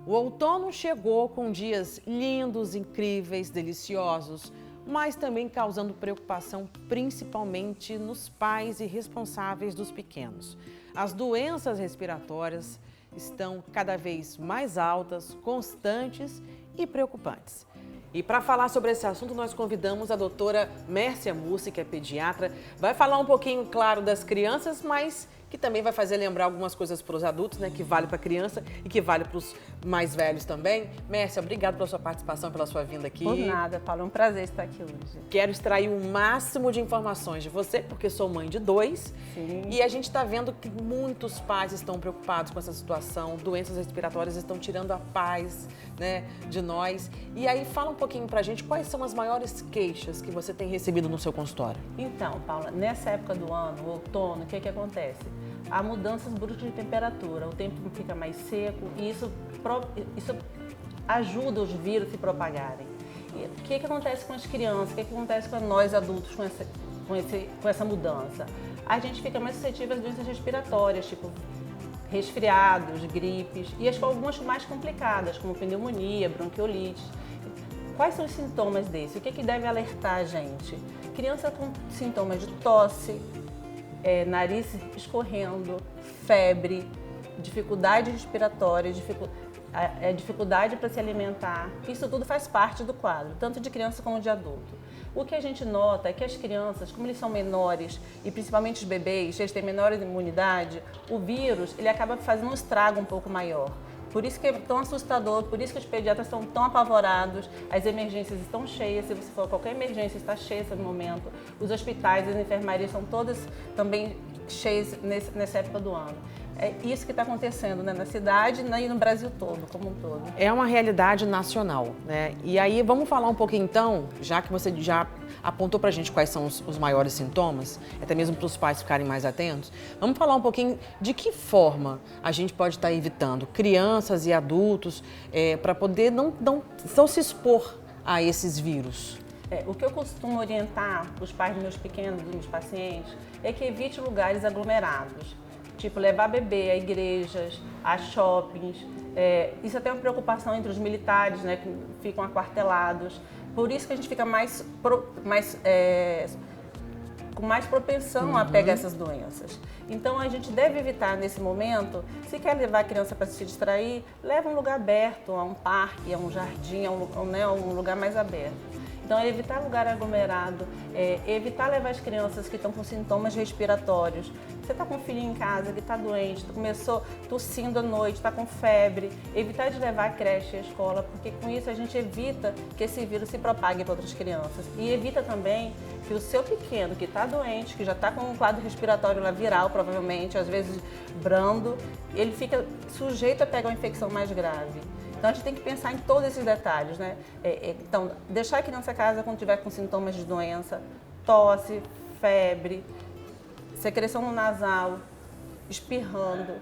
O outono chegou com dias lindos, incríveis, deliciosos, mas também causando preocupação principalmente nos pais e responsáveis dos pequenos. As doenças respiratórias estão cada vez mais altas, constantes e preocupantes. E para falar sobre esse assunto, nós convidamos a doutora Mércia Mussi, que é pediatra. Vai falar um pouquinho, claro, das crianças, mas que também vai fazer lembrar algumas coisas para os adultos, né? Que vale para a criança e que vale para os mais velhos também. Mércia, obrigada pela sua participação, pela sua vinda aqui. Por nada, Paulo. É um prazer estar aqui hoje. Quero extrair o máximo de informações de você, porque sou mãe de 2. Sim. E a gente está vendo que muitos pais estão preocupados com essa situação. Doenças respiratórias estão tirando a paz, né, de nós. E aí, fala um pouquinho pra gente quais são as maiores queixas que você tem recebido no seu consultório. Então, Paula, nessa época do ano, o outono, o que acontece? Há mudanças bruscas de temperatura, o tempo fica mais seco e isso ajuda os vírus a se propagarem. E o que acontece com as crianças? O que acontece com nós adultos com essa mudança? A gente fica mais suscetível às doenças respiratórias, tipo resfriados, gripes e algumas mais complicadas, como pneumonia, bronquiolite. Quais são os sintomas desse? O que deve alertar a gente? Criança com sintomas de tosse, nariz escorrendo, febre, dificuldade respiratória, dificuldade para se alimentar. Isso tudo faz parte do quadro, tanto de criança como de adulto. O que a gente nota é que as crianças, como eles são menores, e principalmente os bebês, eles têm menor imunidade, o vírus ele acaba fazendo um estrago um pouco maior. Por isso que é tão assustador, por isso que os pediatras estão tão apavorados, as emergências estão cheias, se você for a qualquer emergência está cheia nesse momento, os hospitais, as enfermarias são todas também cheias nessa época do ano. É isso que está acontecendo, né, na cidade e no Brasil todo, como um todo. É uma realidade nacional, né? E aí vamos falar um pouquinho então, já que você já apontou pra gente quais são os maiores sintomas, até mesmo para os pais ficarem mais atentos, vamos falar um pouquinho de que forma a gente pode estar evitando crianças e adultos para poder não se expor a esses vírus. O que eu costumo orientar os pais dos meus pequenos, dos meus pacientes, é que evite lugares aglomerados. Tipo, levar bebê a igrejas, a shoppings. Isso é até uma preocupação entre os militares, né, que ficam aquartelados. Por isso que a gente fica com mais propensão a pegar essas doenças. Então, a gente deve evitar, nesse momento, se quer levar a criança para se distrair, leva a um lugar aberto, a um parque, a um jardim, a um lugar mais aberto. Então, evitar lugar aglomerado, evitar levar as crianças que estão com sintomas respiratórios. Você está com um filhinho em casa que está doente, começou tossindo à noite, está com febre, evitar de levar a creche e a escola, porque com isso a gente evita que esse vírus se propague para outras crianças. E evita também que o seu pequeno que está doente, que já está com um quadro respiratório lá viral, provavelmente, às vezes brando, ele fica sujeito a pegar uma infecção mais grave. Então, a gente tem que pensar em todos esses detalhes, né? Então, deixar a criança em casa quando tiver com sintomas de doença, tosse, febre, secreção no nasal, espirrando.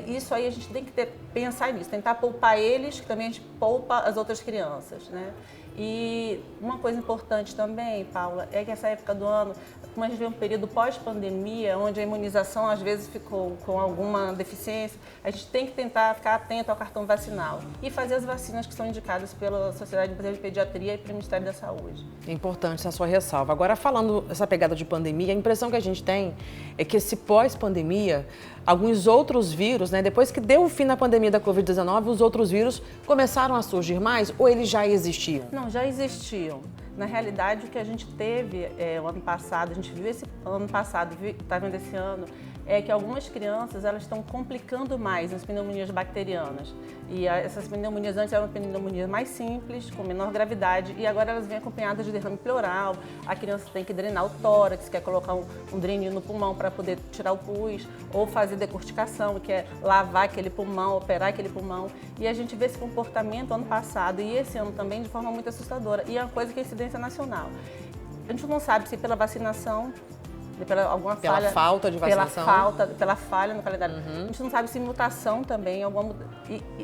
Isso aí a gente tem que pensar nisso, tentar poupar eles, que também a gente poupa as outras crianças, né? E uma coisa importante também, Paula, é que essa época do ano, como a gente vê um período pós-pandemia, onde a imunização às vezes ficou com alguma deficiência, a gente tem que tentar ficar atento ao cartão vacinal e fazer as vacinas que são indicadas pela Sociedade Brasileira de Pediatria e pelo Ministério da Saúde. É importante essa sua ressalva. Agora, falando essa pegada de pandemia, a impressão que a gente tem é que esse pós-pandemia, alguns outros vírus, né, depois que deu o fim na pandemia da Covid-19, os outros vírus começaram a surgir mais ou eles já existiam? Não, já existiam. Na realidade, o que a gente teve o ano passado, a gente viu esse ano passado, está vendo esse ano, é que algumas crianças elas estão complicando mais nas pneumonias bacterianas. E essas pneumonias antes eram pneumonias mais simples, com menor gravidade, e agora elas vêm acompanhadas de derrame pleural. A criança tem que drenar o tórax, quer colocar um dreninho no pulmão para poder tirar o pus, ou fazer decorticação, que é lavar aquele pulmão, operar aquele pulmão. E a gente vê esse comportamento ano passado e esse ano também de forma muito assustadora. E é uma coisa que é incidência nacional. A gente não sabe se pela vacinação, Pela falta de vacinação? Pela falha no calendário. A gente não sabe se mutação também,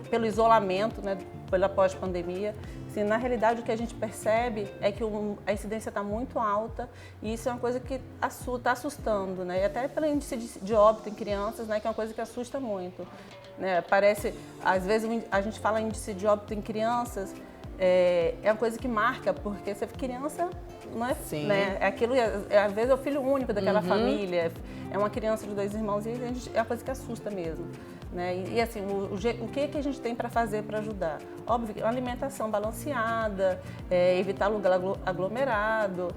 pelo isolamento, né, pela pós-pandemia. Assim, na realidade, o que a gente percebe é que a incidência está muito alta e isso é uma coisa que está assustando, né? E até pelo índice de óbito em crianças, né? Que é uma coisa que assusta muito. Né? Parece, às vezes a gente fala índice de óbito em crianças, é uma coisa que marca, porque você criança, não é, né? Aquilo, às vezes é o filho único daquela família, é uma criança de 2 irmãos e é uma coisa que assusta mesmo. Né? E assim, o que a gente tem para fazer para ajudar? Óbvio, uma alimentação balanceada, evitar lugar aglomerado,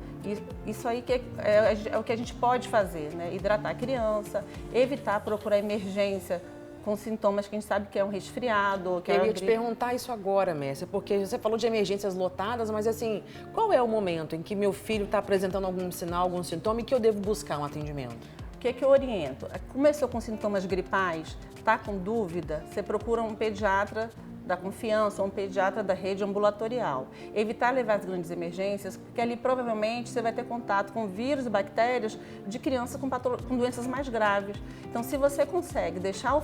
isso aí que é o que a gente pode fazer, né? Hidratar a criança, evitar procurar emergência com sintomas que a gente sabe que é um resfriado. Eu ia te perguntar isso agora, Mércia, porque você falou de emergências lotadas, mas assim, qual é o momento em que meu filho está apresentando algum sinal, algum sintoma e que eu devo buscar um atendimento? O que eu oriento? Começou com sintomas gripais, está com dúvida, você procura um pediatra da confiança ou um pediatra da rede ambulatorial. Evitar levar as grandes emergências, porque ali provavelmente você vai ter contato com vírus e bactérias de crianças com doenças mais graves. Então, se você consegue deixar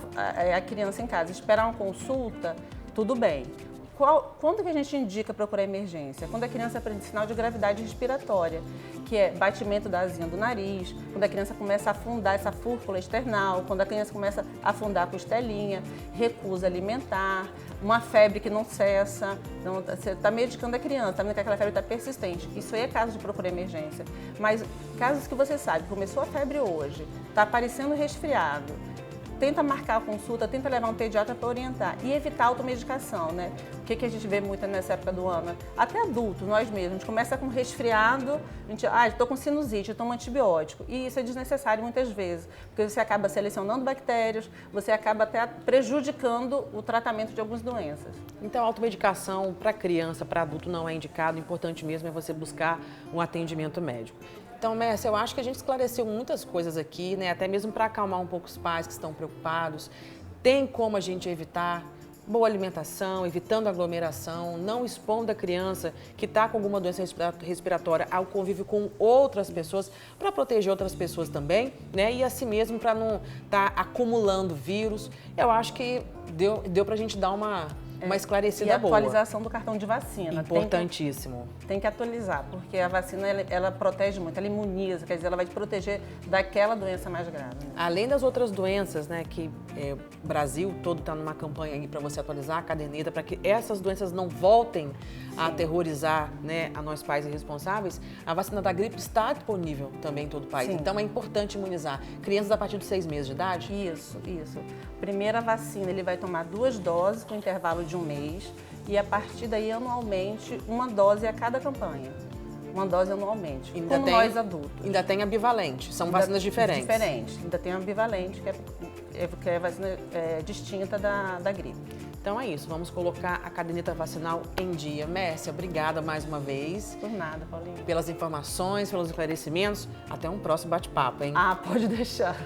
a criança em casa e esperar uma consulta, tudo bem. Quando que a gente indica procurar emergência? Quando a criança apresenta sinal de gravidade respiratória, que é batimento da asinha do nariz, quando a criança começa a afundar essa fúrcula external, quando a criança começa a afundar a costelinha, recusa alimentar, uma febre que não cessa, então, você está medicando a criança, está vendo que aquela febre está persistente. Isso aí é caso de procurar emergência. Mas casos que você sabe, começou a febre hoje, está aparecendo resfriado, tenta marcar a consulta, tenta levar um pediatra para orientar e evitar a automedicação, né? O que a gente vê muito nessa época do ano? Até adultos, nós mesmos, a gente começa com resfriado, a gente, estou com sinusite, eu tomo antibiótico. E isso é desnecessário muitas vezes, porque você acaba selecionando bactérias, você acaba até prejudicando o tratamento de algumas doenças. Então, a automedicação para criança, para adulto não é indicado, o importante mesmo é você buscar um atendimento médico. Então, Mércia, eu acho que a gente esclareceu muitas coisas aqui, né? Até mesmo para acalmar um pouco os pais que estão preocupados. Tem como a gente evitar boa alimentação, evitando aglomeração, não expondo a criança que está com alguma doença respiratória ao convívio com outras pessoas, para proteger outras pessoas também, né? E assim mesmo para não estar acumulando vírus. Eu acho que deu para a gente dar uma esclarecida boa. E a atualização do cartão de vacina. Importantíssimo. Tem que atualizar, porque a vacina ela protege muito, ela imuniza, quer dizer, ela vai te proteger daquela doença mais grave. Né? Além das outras doenças, né, que o Brasil todo está numa campanha aí para você atualizar a caderneta, para que essas doenças não voltem a aterrorizar, né, a nós pais irresponsáveis, a vacina da gripe está disponível também em todo o país. Sim. Então é importante imunizar crianças a partir de 6 meses de idade? Isso. Primeira vacina, ele vai tomar 2 doses com intervalo de 1 mês e a partir daí anualmente 1 dose a cada campanha. 1 dose anualmente, como nós adultos. Ainda tem a bivalente, são vacinas diferentes. Diferentes, ainda tem a bivalente, que é a vacina distinta da gripe. Então é isso, vamos colocar a caderneta vacinal em dia. Mércia, obrigada mais uma vez. Por nada, Paulinho. Pelas informações, pelos esclarecimentos. Até um próximo bate-papo, hein? Pode deixar.